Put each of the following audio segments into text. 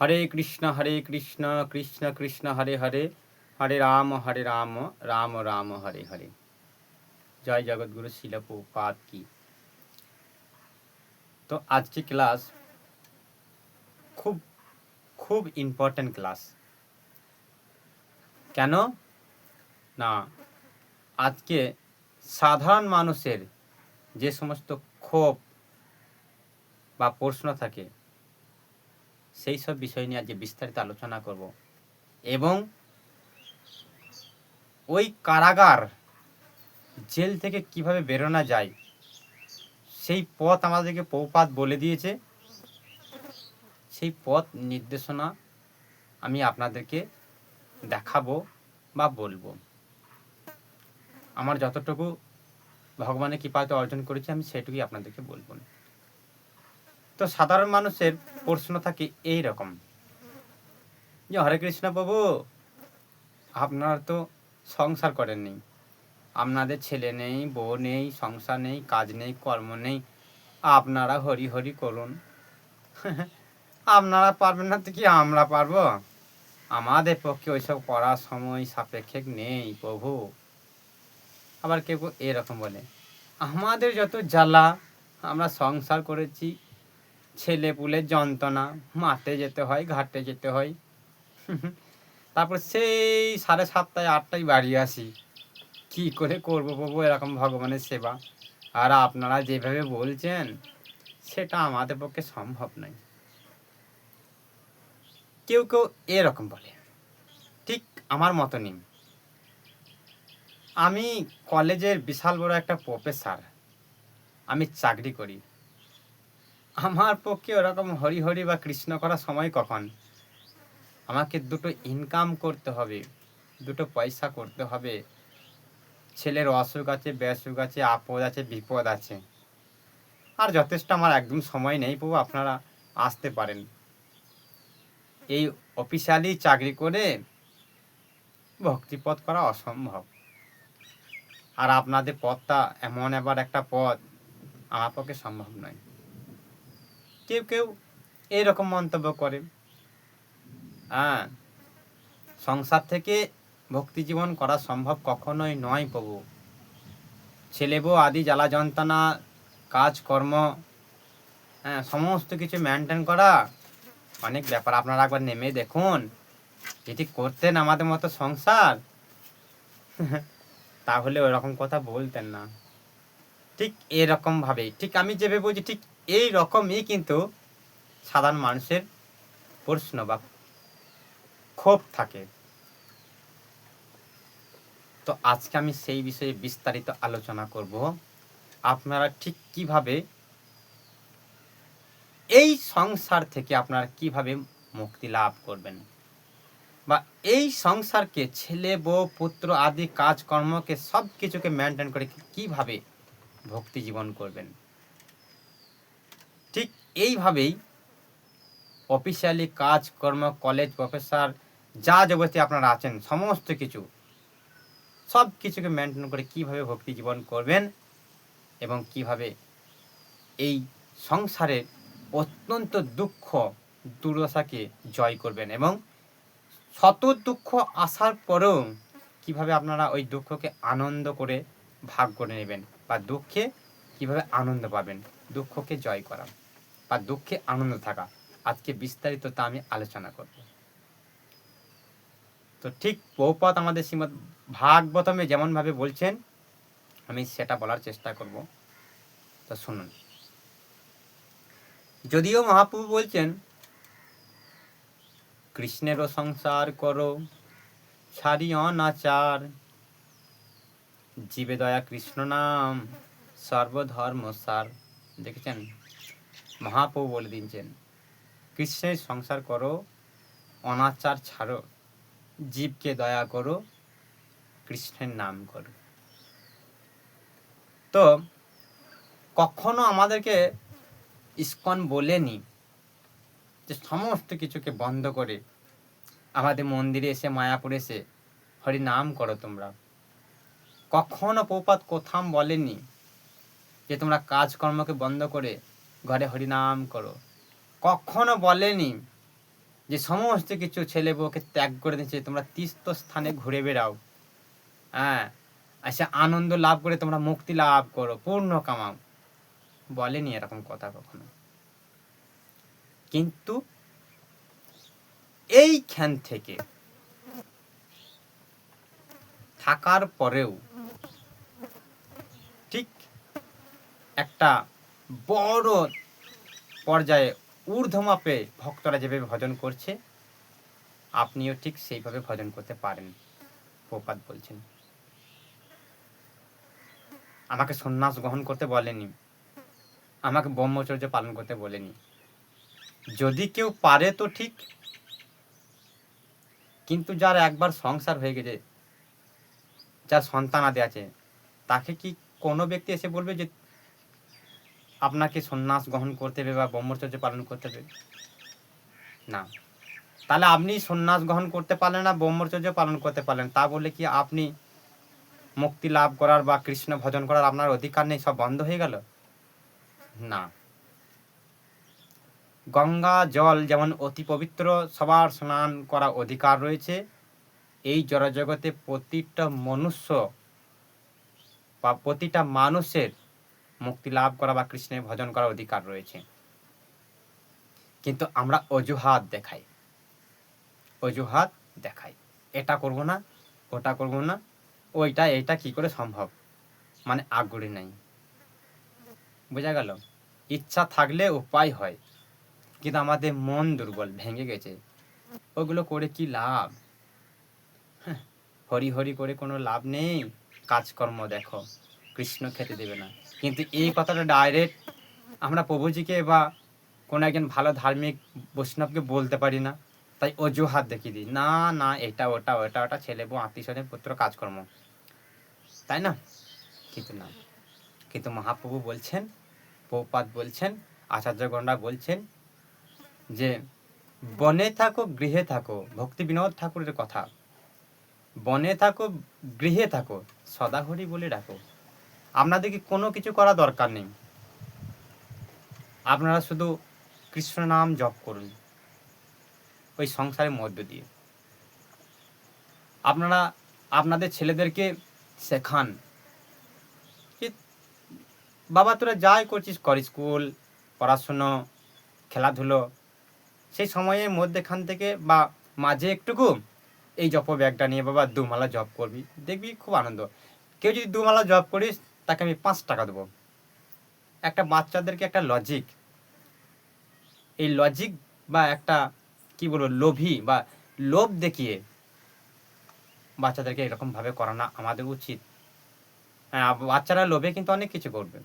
হরে কৃষ্ণ কৃষ্ণ কৃষ্ণ হরে হরে, হরে রাম রাম রাম হরে হরে। জয় জগৎগুরু শিল প্রভুপাদ কি। তো আজকে ক্লাস খুব খুব ইম্পর্টেন্ট ক্লাস। কেন না, আজকে সাধারণ মানুষের যে সমস্ত ক্ষোভ বা প্রশ্ন থাকে সেই সব বিষয় নিয়ে আজকে বিস্তারিত আলোচনা করব, এবং ওই কারাগার জেল থেকে কিভাবে বেরোনো যায় সেই পথ আমাদেরকে প্রভুপাদ বলে দিয়েছে। সেই পথ নির্দেশনা আমি আপনাদেরকে দেখাবো বা বলবো। আমার যতটুকু ভগবানের কৃপাতে অর্জন করেছি আমি সেটুকুই আপনাদেরকে বলবো। তো সাধারণ মানুষের প্রশ্ন থাকে এই রকম যে, হরে কৃষ্ণ প্রভু, আপনারা তো সংসার করেননি, আপনাদের ছেলে নেই, বউ নেই, সংসার নেই, কাজ নেই, কর্ম নেই, আপনারা হরি হরি করুন। আপনারা পারবেন না তো কি আমরা পারবো? আমাদের পক্ষে ওইসব করার সময় সাপেক্ষে নেই প্রভু। আবার কেউ এরকম বলে, আমাদের যত জ্বালা, আমরা সংসার করেছি, ছেলে পুলের যন্ত্রণা, মাঠে যেতে হয়, ঘাটে যেতে হয়, তারপর সেই 7:30 8টায় বাড়ি আসি, কি করে করবো প্রভু এরকম ভগবানের সেবা? আর আপনারা যেভাবে বলছেন সেটা আমাদের পক্ষে সম্ভব নয়। কেউ কেউ এরকম বলে। ঠিক আমার মতনই আমি কলেজের বিশাল বড় একটা প্রফেসর, আমি চাকরি করি। আমার পক্ষে ওরকম হরি হরি বা কৃষ্ণ করার সময় কখন? আমাকে দুটো ইনকাম করতে হবে, দুটো পয়সা করতে হবে। ছেলের অসুখ আছে, বেসুখ আছে, আপদ আছে, বিপদ আছে, আর যথেষ্ট আমার একদম সময় নেই প্রভু, আপনারা আসতে পারেন। এই অফিসিয়ালি চাকরি করে ভক্তিপথ করা অসম্ভব, আর আপনাদের পথটা এমন এবার একটা পথ, আমার পক্ষে সম্ভব নয়। কেউ কেউ এইরকম মন্তব্য করে। হ্যাঁ, সংসার থেকে ভক্তি জীবন করা সম্ভব কখনোই নয় প্রভু। ছেলে বউ আদি জ্বালা যন্ত্রণা, কাজকর্ম, হ্যাঁ, সমস্ত কিছু মেনটেন করা অনেক ব্যাপার। আপনারা একবার নেমে দেখুন, যদি করতেন আমাদের মতো সংসার তাহলে ওরকম কথা বলতেন না। ঠিক এরকম ভাবে, ঠিক আমি যেভাবে বলছি ঠিক এই রকমই কিন্তু সাধারণ মানুষের প্রশ্ন বা ক্ষোভ থাকে। তো আজকে আমি সেই বিষয়ে বিস্তারিত আলোচনা করব। আপনারা ঠিক কিভাবে এই সংসার থেকে আপনারা কিভাবে মুক্তি লাভ করবেন, বা এই সংসারকে, ছেলে বউ পুত্র আদি কাজকর্মকে সব কিছুকে মেনটেন করে কিভাবে ভক্তি জীবন করবেন। ঠিক এইভাবেই অফিসিয়ালি কাজকর্ম, কলেজ, প্রফেসর, যা যাবতীয় আপনারা আছেন সমস্ত কিছু, সব কিছুকে মেনটেন করে কিভাবে ভক্তি জীবন করবেন এবং কিভাবে এই সংসারের অত্যন্ত দুঃখ দুর্দশাকে জয় করবেন, এবং শত দুঃখ আসার পরেও কিভাবে আপনারা ওই দুঃখকে আনন্দ করে ভাগ করে নেবেন, বা দুঃখে কিভাবে আনন্দ পাবেন, দুঃখকে জয় করা বা দুঃখে আনন্দ থাকা। আজকে বিস্তারিত তা আমি আলোচনা করব। তো ঠিক প্রভুপাদ আমাদের শ্রীমদ্ ভাগবতমে যেমনভাবে বলছেন আমি সেটা বলার চেষ্টা করব। তো শুনুন। যদিও মহাপ্রভু বলছেন, কৃষ্ণেরও সংসার করো ছাড়ি অনাচার, জীবে দয়া কৃষ্ণ নাম সর্বধর্ম সার। দেখেছেন, মহাপ্রভু বলে দিচ্ছেন কৃষ্ণের সংসার করো, অনাচার ছাড়ো, জীবকে দয়া করো, কৃষ্ণের নাম করো। তো কখনো আমাদেরকে ইস্কন বলেনি যে সমস্ত কিছুকে বন্ধ করে আমাদের মন্দিরে এসে, মায়াপুরে এসে হরি নাম করো তোমরা। কখনো প্রভুপাদ কোথাও বলেনি যে তোমরা কাজকর্মকে বন্ধ করে ঘরে হরিনাম করো। কখনো বলেনি যে সমস্ত কিছু ছেলে বউকে ত্যাগ করে দিচ্ছে, তোমরা তীর্থ স্থানে ঘুরে বেড়াও, হ্যাঁ, আচ্ছা আনন্দ লাভ করে তোমরা মুক্তি লাভ করো, পূর্ণ কামাও, বলেনি এরকম কথা কখনো। কিন্তু এইখান থেকে থাকার পরেও ঠিক একটা বড় পর্যায়ে ঊর্ধ্বমাপে ভক্তরা যেভাবে ভজন করছে, আপনিও ঠিক সেইভাবে ভজন করতে পারেন। প্রপাত বলছেন, আমাকে সন্ন্যাস গ্রহণ করতে বলেনি, আমাকে ব্রহ্মচর্য পালন করতে বলেনি। যদি কেউ পারে তো ঠিক, কিন্তু যার একবার সংসার হয়ে গেছে, যার সন্তানাদি আছে, তাকে কি কোনো ব্যক্তি এসে বলবে যে আপনাকে সন্ন্যাস গ্রহণ করতে হবে বা ব্রহ্মচর্য পালন করতে হবে? না। তাহলে আপনি সন্ন্যাস গ্রহণ করতে পারলেন না, ব্রহ্মচর্য পালন করতে পারলেন, তা বলে কি আপনি মুক্তি লাভ করার বা কৃষ্ণ ভজন করার আপনার অধিকার নেই, সব বন্ধ হয়ে গেল? না। গঙ্গা জল যেমন অতি পবিত্র, সবার স্নান করা অধিকার রয়েছে, এই জড়জগতে প্রতিটা মনুষ্য বা প্রতিটা মানুষের মুক্তি লাভ করা বা কৃষ্ণের ভজন করার অধিকার রয়েছে। কিন্তু আমরা অজুহাত দেখাই, অজুহাত দেখাই, এটা করব না, ওটা করব না, ওইটা এইটা কি করে সম্ভব, মানে আগ্রহী নাই। বোঝা গেল? ইচ্ছা থাকলে উপায় হয়, কিন্তু আমাদের মন দুর্বল, ভেঙে গেছে, ওগুলো করে কি লাভ? হরি হরি করে কোনো লাভ নেই, কাজকর্ম দেখো, কৃষ্ণ খেতে দেবে না। কিন্তু এই কথাটা ডাইরেক্ট আমরা প্রভুজিকে বা কোনো একজন ভালো ধার্মিক বৈষ্ণবকে বলতে পারি না, তাই অজুহাত দেখিয়ে দিই, না না এটা ওটা ওটা ওটা, ছেলে বউ আত্মীয় স্বজন পুত্র কাজকর্ম, তাই না? কিন্তু না, কিন্তু মহাপ্রভু বলছেন, প্রভুপাদ বলছেন, আচার্যগণরা বলছেন যে বনে থাকো গৃহে থাকো, ভক্তি বিনোদ ঠাকুরের কথা, বনে থাকো গৃহে থাকো, সদাহরি বলে ডাকো। আপনাদেরকে কোনো কিছু করা দরকার নেই, আপনারা শুধু কৃষ্ণ নাম জপ করুন ওই সংসারের মধ্য দিয়ে। আপনারা আপনাদের ছেলেদেরকে শেখান যে বাবা তোরা যাই করছিস কর, স্কুল পড়াশুনো খেলাধুলো, সেই সময়ের মধ্যেখান থেকে বা মাঝে একটুকু এই জপ ব্যাগটা নিয়ে বাবা দুমালা জপ করবি, দেখবি খুব আনন্দ। কেউ যদি দুমালা জপ করিস তাকে আমি 5 টাকা দেবো। একটা বাচ্চাদেরকে একটা লজিক, এই লজিক বা একটা কি বলবো লোভী বা লোভ দেখিয়ে বাচ্চাদেরকে এরকমভাবে করানো আমাদের উচিত। হ্যাঁ, বাচ্চারা লোভে কিন্তু অনেক কিছু করবে।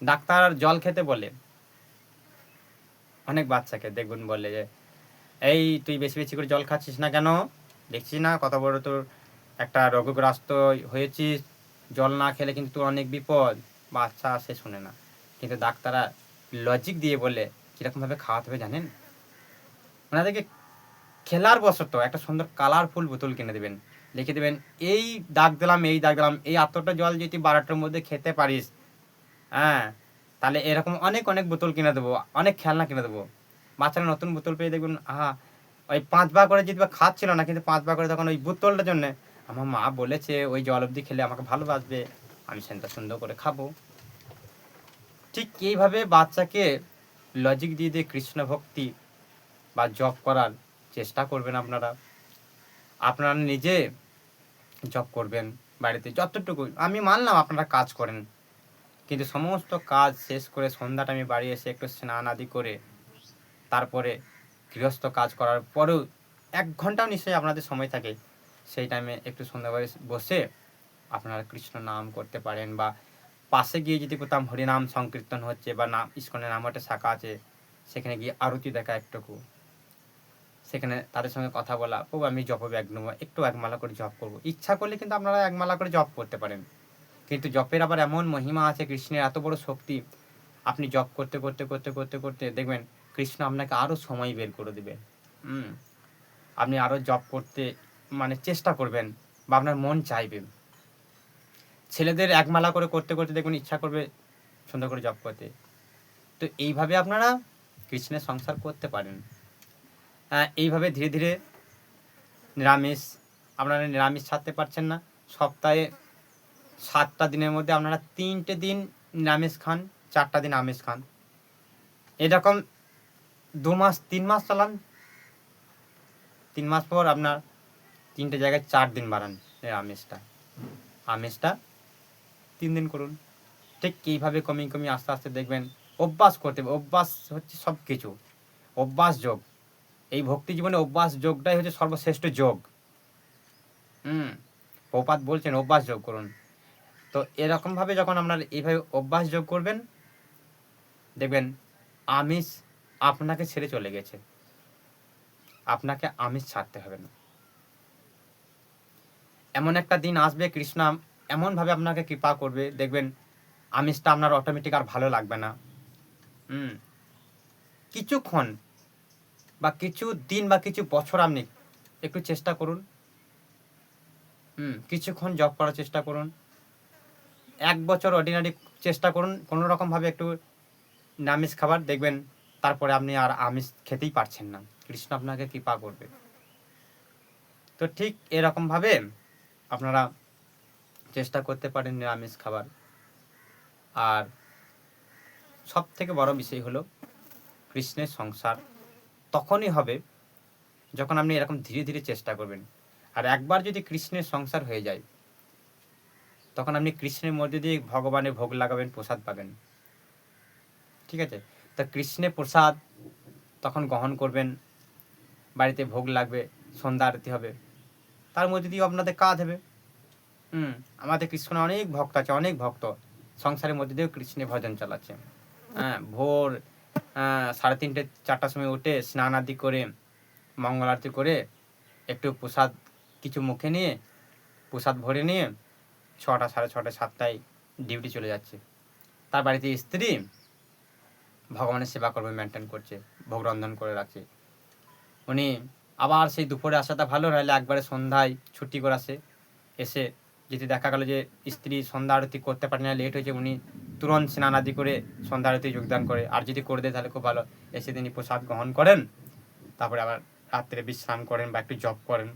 ডাক্তার জল খেতে বলে, অনেক বাচ্চাকে দেখবেন বলে যে এই তুই বেশি বেশি করে জল খাচ্ছিস না কেন, দেখছিস না কত বড় তোর একটা রোগগ্রস্ত হয়েছিস, জল না খেলে কিন্তু তোর অনেক বিপদ। বাচ্চা সে শোনে না, কিন্তু ডাক্তাররা লজিক দিয়ে বলে কীরকমভাবে খাওয়াতে হবে জানেন? ওনাদেরকে খেলার বশত একটা সুন্দর কালারফুল বোতল কিনে দেবেন, লিখে দেবেন এই দাগ দিলাম, এই দাগ দিলাম, এই এতটা জল যদি 12টার মধ্যে খেতে পারিস, হ্যাঁ, তাহলে এরকম অনেক অনেক বোতল কিনে দেবো, অনেক খেলনা কিনে দেবো। বাচ্চারা নতুন বোতল পেয়ে দেখবেন ওই 5 বার করে যদি বা খাচ্ছিল না, কিন্তু 5 বার করে তখন ওই বোতলটার জন্য আমার মা বলেছে ওই জল অবধি খেলে আমাকে ভালোবাসবে, আমি সেটা সুন্দর করে খাবো। ঠিক এইভাবে বাচ্চাকে লজিক দিয়ে দিয়ে কৃষ্ণ ভক্তি বা জপ করার চেষ্টা করবেন। আপনারা নিজে জব করবেন বাড়িতে যতটুকু, আমি মানলাম আপনারা কাজ করেন, কিন্তু সমস্ত কাজ শেষ করে সন্ধ্যা টাইমে বাড়ি এসে একটু স্নান আদি করে তারপরে গৃহস্থ কাজ করার পরেও 1 ঘন্টাও নিশ্চয়ই আপনাদের সময় থাকে, সেই টাইমে একটু সন্ধ্যাবারে বসে আপনারা কৃষ্ণ নাম করতে পারেন, বা পাশে গিয়ে যদি কোথাও হরিনাম সংকীর্তন হচ্ছে বা নাম ইস্কনের নাম একটা শাখা আছে, সেখানে গিয়ে আরতি দেখা একটুকু, সেখানে তাদের সঙ্গে কথা বলা, ও আমি জপ ব্যাগ নেবো, একটু 1 মালা করে জপ করবো, ইচ্ছা করলে কিন্তু আপনারা 1 মালা করে জপ করতে পারেন। কিন্তু জপের আবার এমন মহিমা আছে, কৃষ্ণের এত বড় শক্তি, আপনি জপ করতে করতে করতে করতে করতে দেখবেন কৃষ্ণ আপনাকে আরও সময় বের করে দেবে। আপনি আরও জপ করতে মানে চেষ্টা করবেন বা আপনার মন চাইবে। ছেলেদের 1 মালা করে করতে করতে দেখবেন ইচ্ছা করবে সুন্দর করে জপ করতে। তো এইভাবে আপনারা কৃষ্ণের সংসার করতে পারেন। এইভাবে ধীরে ধীরে নিরামিষ, আপনারা নিরামিষ ছাড়তে পারছেন না, সপ্তাহে 7টা দিনের মধ্যে আপনারা 3টে দিন নিরামিষ খান, 4টা দিন আমিষ খান। এরকম 2 মাস 3 মাস চালান। 3 মাস পর আপনার 3টে জায়গায় 4 দিন বাড়ান আমিষটা 3 দিন করুন। ঠিক এইভাবে কমিয়ে আস্তে আস্তে দেখবেন অভ্যাস করতে হবে। অভ্যাস হচ্ছে সব কিছু, অভ্যাস যোগ। এই ভক্তি জীবনে অভ্যাস যোগটাই হচ্ছে সর্বশ্রেষ্ঠ যোগ। প্রপাত বলছেন অভ্যাস যোগ করুন। তো এরকমভাবে যখন আপনার এইভাবে অভ্যাস যোগ করবেন, দেখবেন আমিষ আপনাকে ছেড়ে চলে গেছে, আপনাকে আমিষ ছাড়তে হবে না। এমন একটা দিন আসবে, কৃষ্ণ এমনভাবে আপনাকে কৃপা করবে, দেখবেন আমিষটা আপনার অটোমেটিক আর ভালো লাগবে না। কিছুক্ষণ বা কিছু দিন বা কিছু বছর আপনি একটু চেষ্টা করুন, কিছুক্ষণ জব করার চেষ্টা করুন, 1 বছর অর্ডিনারি চেষ্টা করুন কোনো রকমভাবে একটু নিরামিষ খাবার, দেখবেন তারপরে আপনি আর আমিষ খেতেই পারছেন না, কৃষ্ণ আপনাকে কৃপা করবে। তো ঠিক এরকমভাবে আপনারা চেষ্টা করতে পারেন নিরামিষ খাবার। আর সব থেকে বড় বিষয় হলো কৃষ্ণের সংসার তখনই হবে যখন আপনি এরকম ধীরে ধীরে চেষ্টা করবেন। আর একবার যদি কৃষ্ণের সংসার হয়ে যায়, তখন আপনি কৃষ্ণের মধ্যে দিয়ে ভগবানের ভোগ লাগাবেন, প্রসাদ পাবেন। ঠিক আছে? তা কৃষ্ণের প্রসাদ তখন গ্রহণ করবেন, বাড়িতে ভোগ লাগবে, সন্ধ্যা আরতি হবে, তার মধ্যে দিয়ে আপনাদের কাজ হবে। আমাদের কৃষ্ণের অনেক ভক্ত আছে, অনেক ভক্ত সংসারের মধ্যে দিয়েও কৃষ্ণের ভজন চালাচ্ছে। ভোর 3:30 4টার সময় উঠে স্নান আদি করে মঙ্গল আরতি করে একটু প্রসাদ কিছু মুখে নিয়ে প্রসাদ ভরে নিয়ে 6টা 6:30 7টায় ডিউটি চলে যাচ্ছে। তার বাড়িতে স্ত্রী ভগবানের সেবা করবে, মেনটেন করছে, ভোগ রন্ধন করে রাখছে। উনি আবার সেই দুপুরে আসাটা ভালো, নাহলে একবারে সন্ধ্যায় ছুটি করে আসে। এসে যদি দেখা গেল যে স্ত্রী সন্ধ্যা আরতি করতে পারে না, লেট হয়েছে, উনি তুরন্ত স্নান আদি করে সন্ধ্যা আরতি যোগদান করে। আর যদি করে দেয় তাহলে খুব ভালো। এসে তিনি প্রসাদ গ্রহণ করেন, তারপরে আবার রাত্রে বিশ্রাম করেন বা একটু জপ করেন।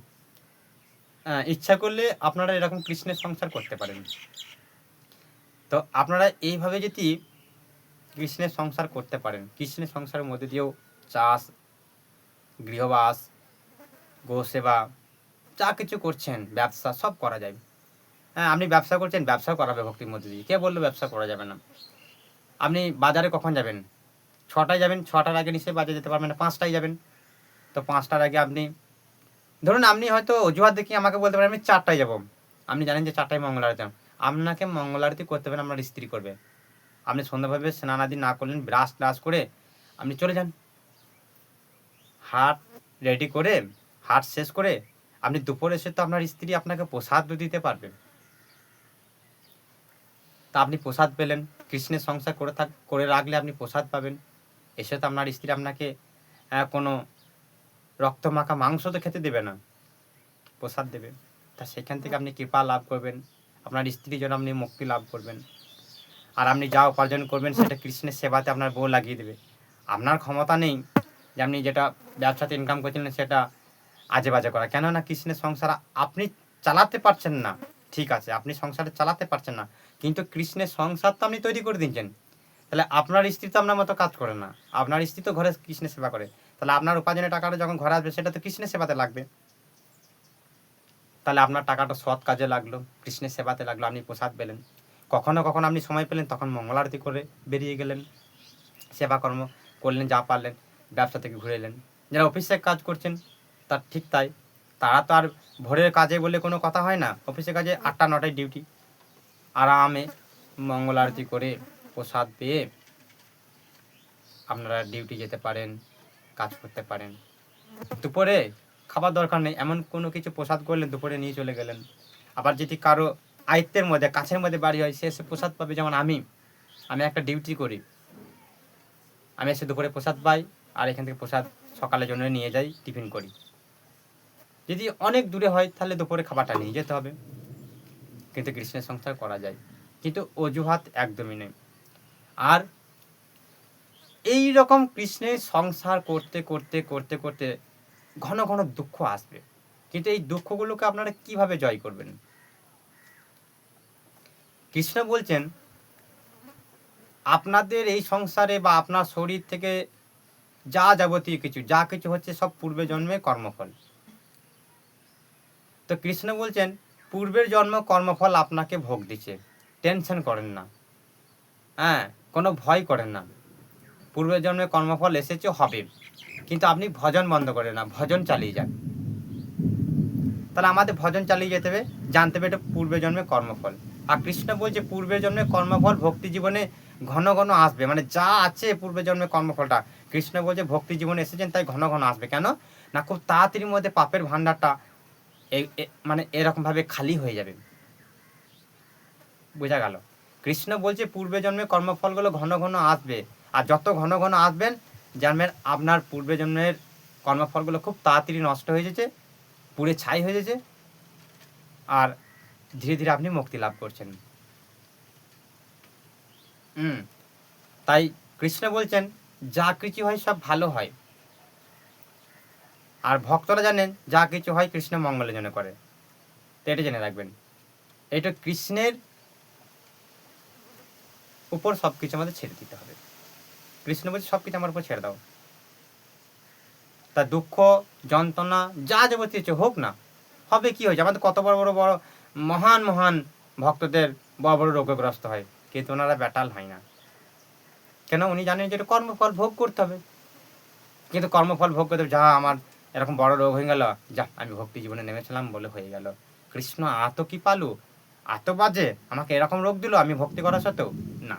ইচ্ছা করলে আপনারা এরকম কৃষ্ণের সংসার করতে পারেন। তো আপনারা এইভাবে যদি কৃষ্ণের সংসার করতে পারেন, কৃষ্ণের সংসারের মধ্যে দিয়েও চাষ, গৃহবাস, গোসেবা, যা কিছু করছেন, ব্যবসা সব করা যায়। আপনি ব্যবসা করছেন, ব্যবসাও করাবে ভক্তির মধ্যে দিয়ে। কে বললো ব্যবসা করা যাবে না? আপনি বাজারে কখন যাবেন? 6টায় যাবেন, 6টার আগে নিশ্চয়ই বাজারে যেতে পারবেন না, 5টায় যাবেন। তো 5টার আগে আপনি ধরুন, আপনি হয়তো অজুহাত দেখিয়ে আমাকে বলতে পারেন আমি 4টায় যাবো। আপনি জানেন যে 4টায় মঙ্গল আরতি, আপনাকে মঙ্গল আরতি করতে হবে না, আপনার স্ত্রী করবে। আপনি সন্ধ্যাভাবে স্নান আদি না করলেন, ব্রাশ ট্রাশ করে আপনি চলে যান, হাট রেডি করে, হাট শেষ করে আপনি দুপুরে এসে তো আপনার স্ত্রী আপনাকে প্রসাদ দিতে পারবে। তা আপনি প্রসাদ পেলেন, কৃষ্ণের সংসার করে রাখলে আপনি প্রসাদ পাবেন। এসে তো আপনার স্ত্রী আপনাকে কোনো রক্ত মাখা মাংস তো খেতে দেবে না, প্রসাদ দেবে। তা সেখান থেকে আপনি কৃপা লাভ করবেন, আপনার স্ত্রীর জন্য আপনি মুক্তি লাভ করবেন। আর আপনি যা উপার্জন করবেন সেটা কৃষ্ণের সেবাতে আপনার বউ লাগিয়ে দেবে। আপনার ক্ষমতা নেই যে আপনি যেটা ব্যবসাতে ইনকাম করছিলেন সেটা আজে বাজে করা। কেননা কৃষ্ণের সংসার আপনি চালাতে পারছেন না, ঠিক আছে, আপনি সংসারে চালাতে পারছেন না, কিন্তু কৃষ্ণের সংসার তো আপনি তৈরি করে দিচ্ছেন। তাহলে আপনার স্ত্রী তো আপনার মতো কাজ করে না, আপনার স্ত্রী তো ঘরে কৃষ্ণের সেবা করে। তাহলে আপনার উপার্জনের টাকাটা যখন ঘরে আসবে সেটা তো কৃষ্ণের সেবাতে লাগবে। তাহলে আপনার টাকাটা সৎ কাজে লাগলো, কৃষ্ণের সেবাতে লাগলো, আপনি প্রসাদ পেলেন। কখনো কখনো আপনি সময় পেলেন তখন মঙ্গল আরতি করে বেরিয়ে গেলেন, সেবা কর্ম করলেন, যা পারলেন, ব্যবসা থেকে ঘুরে এলেন। যারা অফিসে কাজ করছেন তার ঠিক তাই, তারা তো আর ভোরের কাজে বলে কোনো কথা হয় না, অফিসে কাজে 8টা 9টায় ডিউটি, আরামে মঙ্গল আরতি করে প্রসাদ পেয়ে আপনারা ডিউটি যেতে পারেন, কাজ করতে পারেন। দুপুরে খাবার দরকার নেই, এমন কোনো কিছু প্রসাদ করলেন দুপুরে নিয়ে চলে গেলেন। আবার যদি কারো আয়ত্তের মধ্যে কাছের মধ্যে বাড়ি হয়, সে এসে প্রসাদ পাবে। যেমন আমি একটা ডিউটি করি, আমি এসে দুপুরে প্রসাদ পাই, আর এখান থেকে প্রসাদ সকালের জন্য নিয়ে যাই, টিফিন করি। যদি অনেক দূরে হয় তাহলে দুপুরে খাবারটা নিয়ে যেতে হবে। কিন্তু কৃষ্ণের সংসার করা যায়, কিন্তু অজুহাত একদমই নেই। আর এই রকম কৃষ্ণের সংসার করতে করতে করতে করতে ঘন ঘন দুঃখ আসবে, কিন্তু এই দুঃখগুলোকে আপনারা কিভাবে জয় করবেন? কৃষ্ণ বলছেন আপনাদের এই সংসারে বা আপনার শরীর থেকে যাবতীয় যা কিছু হচ্ছে সব পূর্বে জন্মে কর্মফল। তো কৃষ্ণ বলছেন পূর্বের জন্ম কর্মফল আপনাকে ভোগ দিচ্ছে, টেনশন করেন না, হ্যাঁ, কোনো ভয় করেন না। পূর্বের জন্মে কর্মফল এসেছে, হবে, কিন্তু আপনি ভজন বন্ধ করেন না, ভজন চালিয়ে যান। তাহলে আমাদের ভজন চালিয়ে যেতে হবে, জানতে হবে এটা পূর্বের জন্মে কর্মফল। আর কৃষ্ণ বলছে পূর্বের জন্মে কর্মফল ভক্তি জীবনে ঘন ঘন আসবে, মানে যা আছে পূর্বের জন্মে কর্মফলটা কৃষ্ণ বলছে ভক্তি জীবনে এসেছেন তাই ঘন ঘন আসবে। কেন না, খুব তাড়াতাড়ির মধ্যে পাপের ভাণ্ডারটা মানে এরকমভাবে খালি হয়ে যাবে। বোঝা গেল? কৃষ্ণ বলছে পূর্বে জন্মে কর্মফলগুলো ঘন ঘন আসবে, আর যত ঘন ঘন আসবেন জানবেন আপনার পূর্বে জন্মের কর্মফলগুলো খুব তাড়াতাড়ি নষ্ট হয়ে যেছে, পুড়ে ছাই হয়ে যেছে, আর ধীরে ধীরে আপনি মুক্তি লাভ করছেন। তাই কৃষ্ণ বলছেন যা কিছু হয় সব ভালো হয়, আর ভক্তরা জানেন যা কিছু হয় কৃষ্ণ মঙ্গলের জন্য করে। তো এটা জেনে রাখবেন, এটা কৃষ্ণের উপর সব কিছু আমাদের ছেড়ে দিতে হবে। কৃষ্ণ বলছে সব কিছু আমার উপর ছেড়ে দাও। তা দুঃখ যন্ত্রণা যা যাবতীয় হোক না, হবে, কি হয়েছে, আমাদের কত বড় বড় বড় মহান মহান ভক্তদের বড় বড় রোগগ্রস্ত হয়, কিন্তু ওনারা ব্যাটাল হয় না। কেন? উনি জানেন যে এটা কর্মফল ভোগ করতে হবে। কিন্তু কর্মফল ভোগ করতে যা আমার এরকম বড় রোগ হয়ে গেল, যা আমি ভক্তি জীবনে নেমেছিলাম বলে হয়ে গেল। কৃষ্ণ এত কি পালু, এত বাজে, আমাকে এরকম রোগ দিল আমি ভক্তি করা সত্ত্বেও না।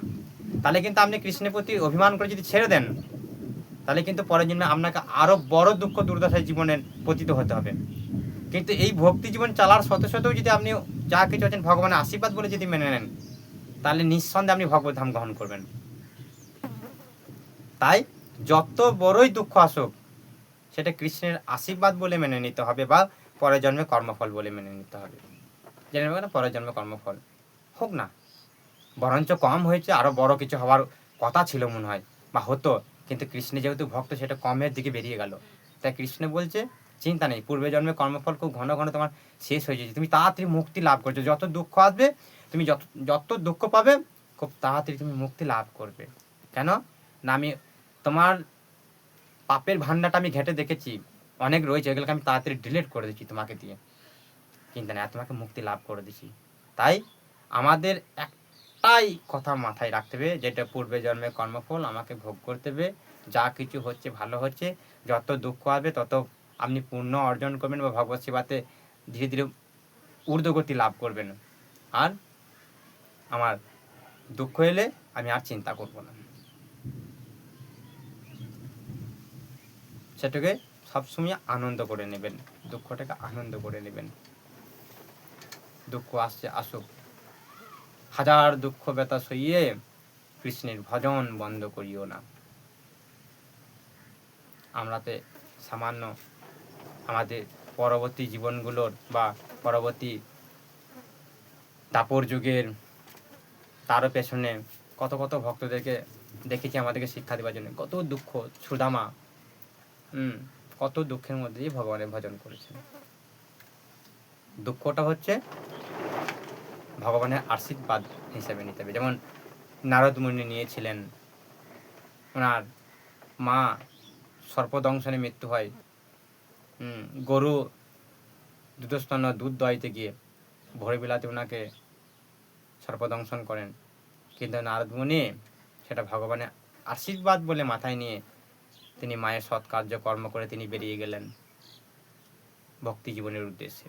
তাহলে কিন্তু আপনি কৃষ্ণের প্রতি অভিমান করে যদি ছেড়ে দেন, তাহলে কিন্তু পরের জন্য আপনাকে আরো বড় দুঃখ দুর্দশায় জীবনের পতিত হতে হবে। কিন্তু এই ভক্তি জীবন চালার সত্ত্বেও সত্ত্বেও যদি আপনি যা কিছু আছেন ভগবানের আশীর্বাদ বলে যদি মেনে নেন, তাহলে নিঃসন্দেহে আপনি ভগবত ধাম গ্রহণ করবেন। তাই যত বড়ই দুঃখ আসুক সেটা কৃষ্ণের আশীর্বাদ বলে মেনে নিতে হবে, বা পরের জন্মে কর্মফল বলে মেনে নিতে হবে। জেনে নেবেন না, পরের জন্মে কর্মফল হোক না, বরঞ্চ কম হয়েছে, আরো বড় কিছু হওয়ার কথা ছিল মনে হয়, বা হতো, কিন্তু কৃষ্ণ যেহেতু ভক্ত সেটা কমের দিকে বেরিয়ে গেল। তাই কৃষ্ণ বলছে চিন্তা নেই, পূর্বে জন্মে কর্মফল খুব ঘন ঘন তোমার শেষ হয়ে যাচ্ছে, তুমি তাড়াতাড়ি মুক্তি লাভ করছো। যত দুঃখ আসবে, তুমি যত যত দুঃখ পাবে খুব তাড়াতাড়ি তুমি মুক্তি লাভ করবে। কেন না, আমি তোমার পাপের ভান্ডারটা আমি ঘেটে দেখেছি, অনেক রয়েছে, এগুলোকে আমি তাড়াতাড়ি ডিলিট করে দিচ্ছি তোমাকে দিয়ে, চিন্তা নেই, তোমাকে মুক্তি লাভ করে দিচ্ছি। তাই আমাদের একটাই কথা মাথায় রাখতে হবে, যেটা পূর্বে জন্মে কর্মফল আমাকে ভোগ করতে হবে। যা কিছু হচ্ছে ভালো হচ্ছে, যত দুঃখ আসবে তত আপনি পুণ্য অর্জন করবেন বা ভগবত সেবাতে ধীরে ধীরে ঊর্ধ্বগতি লাভ করবেন। আর আমার দুঃখ এলে আমি আর চিন্তা করব না, সেটাকে সবসময় আনন্দ করে নেবেন, দুঃখটাকে আনন্দ করে নেবেন। দুঃখ আসছে আসুক, হাজার দুঃখ ব্যথা সইয়ে কৃষ্ণের ভজন বন্ধ করিও না। আমরাতে সামান্য আমাদের পরবর্তী জীবনগুলোর বা পরবর্তী দাপর যুগের তারও পেছনে কত কত ভক্তদেরকে দেখেছি আমাদেরকে শিক্ষা দেওয়ার জন্য, কত দুঃখ, সুদামা কত দুঃখের মধ্যে দিয়ে ভগবানের ভজন করেছেন। দুঃখটা হচ্ছে ভগবানের আশীর্বাদ হিসেবে নিতে হবে। যেমন নারদ মুনি নিয়েছিলেন, ওনার মা সর্পদংশনে মৃত্যু হয়, গরু দুধস্তন্য দুধ দোয়াইতে গিয়ে ভোরে বেলাতে ওনাকে সর্পদংশন করেন, কিন্তু নারদ মুনি সেটা ভগবানের আশীর্বাদ বলে মাথায় নিয়ে তিনি মায়ের সৎকার্য কর্ম করে তিনি বেরিয়ে গেলেন ভক্তি জীবনের উদ্দেশ্যে।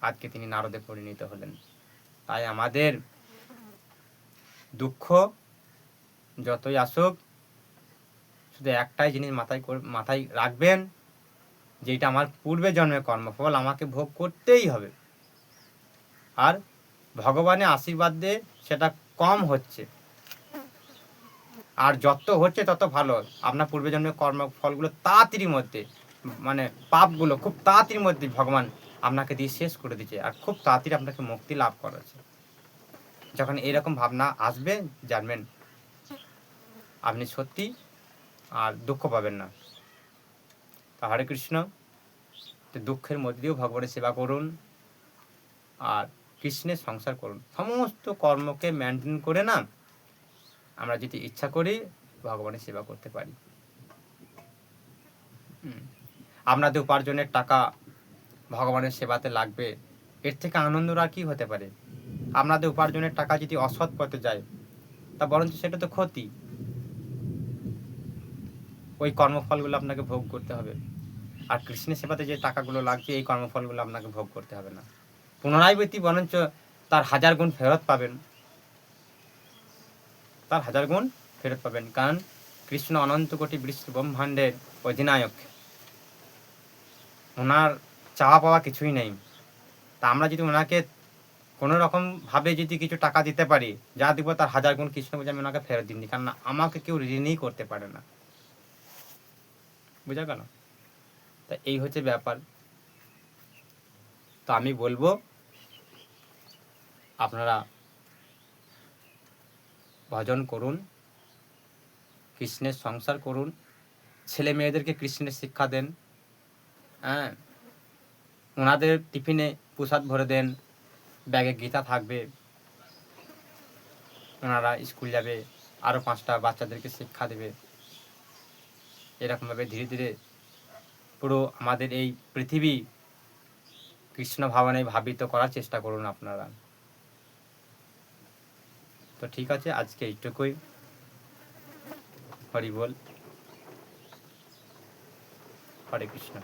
আজকে তিনি নারদে পরিণত হলেন। তাই আমাদের দুঃখ যতই আসুক, শুধু একটাই জিনিস মাথায় রাখবেন, যেটা আমার পূর্বে জন্মের কর্মফল আমাকে ভোগ করতেই হবে। আর ভগবানের আশীর্বাদ দিয়ে সেটা কম হচ্ছে, আর যত হচ্ছে তত ভালো। আপনার পূর্বে জন্মের কর্মফলগুলো তাড়াতাড়ির মধ্যে, মানে পাপগুলো খুব তাড়াতাড়ির মধ্যে ভগবান আপনাকে দিয়ে শেষ করে দিচ্ছে, আর খুব তাড়াতাড়ি আপনাকে মুক্তি লাভ করাচ্ছে। যখন এরকম ভাবনা আসবে জানবেন আপনি সত্যি আর দুঃখ পাবেন না। হরে কৃষ্ণ। তো দুঃখের মধ্যে দিয়েও ভগবানের সেবা করুন আর কৃষ্ণের সংসার করুন। সমস্ত কর্মকে মেনটেন করে না আমরা যদি ইচ্ছা করি ভগবানের সেবা করতে পারি। আপনাদের উপার্জনের টাকা ভগবানের সেবাতে লাগবে, এর থেকে আনন্দ আর কি হতে পারে? আপনাদের উপার্জনের টাকা যদি অসৎ পথে যায় তা বরঞ্চ সেটা তো ক্ষতি। ওই কর্মফলগুলো আপনাকে ভোগ করতে হবে। আর কৃষ্ণের সেবাতে যে টাকাগুলো লাগছে এই কর্মফলগুলো আপনাকে ভোগ করতে হবে না, পুনরাবৃত্তি বরঞ্চ তার 1000 গুণ ফেরত পাবেন, তার 1000 গুণ ফেরত পাবেন। কারণ কৃষ্ণ অনন্ত কোটি বিশ্ব ব্রহ্মাণ্ডের অধিনায়ক, ওনার চাওয়া পাওয়া কিছুই নেই। তা আমরা যদি ওনাকে কোনো রকমভাবে যদি কিছু টাকা দিতে পারি, যা দিব তার 1000 গুণ কৃষ্ণ বলে আমি ওনাকে ফেরত দিইনি, কারণ আমাকে কেউ ঋণই করতে পারে না। বুঝা গেল? তা এই হচ্ছে ব্যাপার। তো আমি বলবো আপনারা ভজন করুন, কৃষ্ণের সংসার করুন, ছেলে মেয়েদেরকে কৃষ্ণের শিক্ষা দেন। হ্যাঁ, ওনাদের টিফিনে প্রসাদ ভরে দেন, ব্যাগে গীতা থাকবে, ওনারা স্কুল যাবে, আরও 5টা বাচ্চাদেরকে শিক্ষা দেবে। এরকমভাবে ধীরে ধীরে পুরো আমাদের এই পৃথিবী কৃষ্ণ ভাবনায় ভাবিত করার চেষ্টা করুন আপনারা। তো ঠিক আছে, আজকে এইটুকুই। হরি বল, হরে কৃষ্ণ।